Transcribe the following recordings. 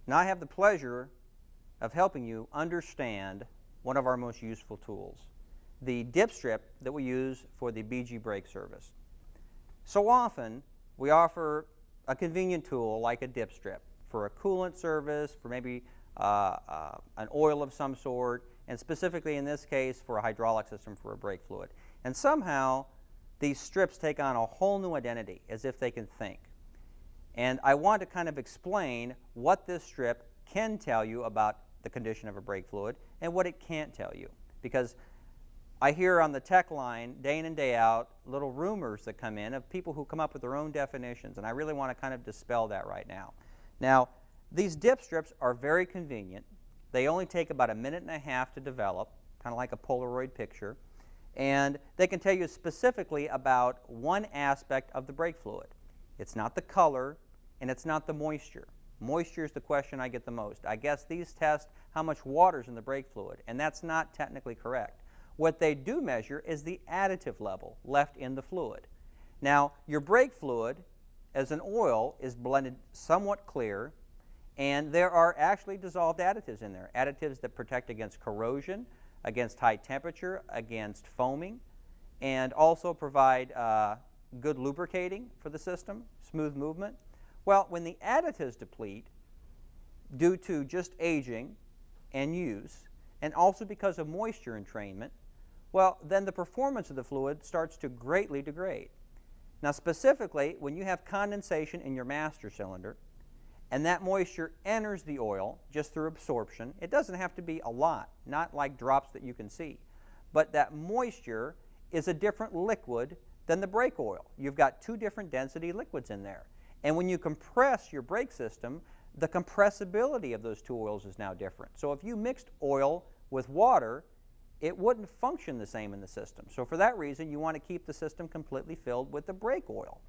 Now I have the pleasure of helping you understand one of our most useful tools, the dip strip that we use for the BG brake service. So often we offer a convenient tool like a dip strip for a coolant service, for maybe an oil of some sort, and specifically in this case for a hydraulic system for a brake fluid. And somehow these strips take on a whole new identity, as if they can think. And I want to kind of explain what this strip can tell you about the condition of a brake fluid and what it can't tell you. Because I hear on the tech line day in and day out little rumors that come in of people who come up with their own definitions, and I really want to kind of dispel that right now. Now, these dip strips are very convenient. They only take about 1.5 minutes to develop, kind of like a Polaroid picture, and they can tell you specifically about one aspect of the brake fluid. It's not the color, and it's not the moisture. Moisture is the question I get the most. I guess these test how much water is in the brake fluid, and that's not technically correct. What they do measure is the additive level left in the fluid. Now, your brake fluid, as an oil, is blended somewhat clear, and there are actually dissolved additives in there, additives that protect against corrosion, against high temperature, against foaming, and also provide good lubricating for the system, smooth movement. Well, when the additives deplete due to just aging and use, and also because of moisture entrainment, well, then the performance of the fluid starts to greatly degrade. Now, specifically, when you have condensation in your master cylinder, and that moisture enters the oil just through absorption, it doesn't have to be a lot, not like drops that you can see, but that moisture is a different liquid than the brake oil. You've got two different density liquids in there. And when you compress your brake system, the compressibility of those two oils is now different. So if you mixed oil with water, it wouldn't function the same in the system. So for that reason, you want to keep the system completely filled with the brake oil.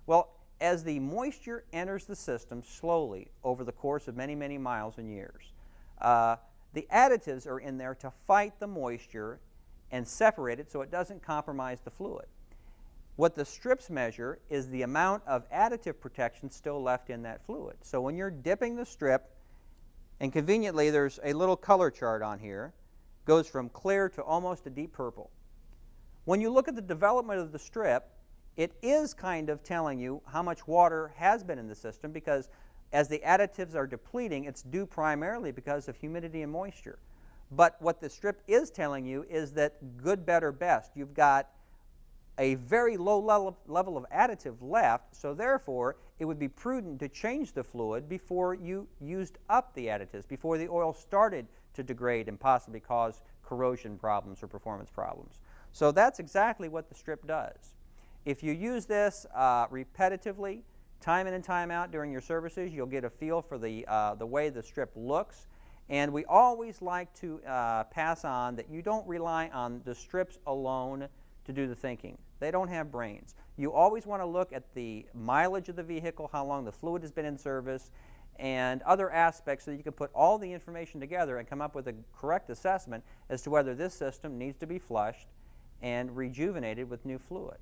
Well, as the moisture enters the system slowly over the course of many, many miles and years, the additives are in there to fight the moisture and separate it so it doesn't compromise the fluid. What the strips measure is the amount of additive protection still left in that fluid. So when you're dipping the strip, and conveniently there's a little color chart on here, goes from clear to almost a deep purple. When you look at the development of the strip, it is kind of telling you how much water has been in the system, because as the additives are depleting, it's due primarily because of humidity and moisture. But what the strip is telling you is that good, better, best. You've got a very low level of additive left, so therefore it would be prudent to change the fluid before you used up the additives, before the oil started to degrade and possibly cause corrosion problems or performance problems. So that's exactly what the strip does. If you use this repetitively, time in and time out during your services, you'll get a feel for the way the strip looks. And we always like to pass on that you don't rely on the strips alone to do the thinking. They don't have brains. You always want to look at the mileage of the vehicle, how long the fluid has been in service, and other aspects so that you can put all the information together and come up with a correct assessment as to whether this system needs to be flushed and rejuvenated with new fluid.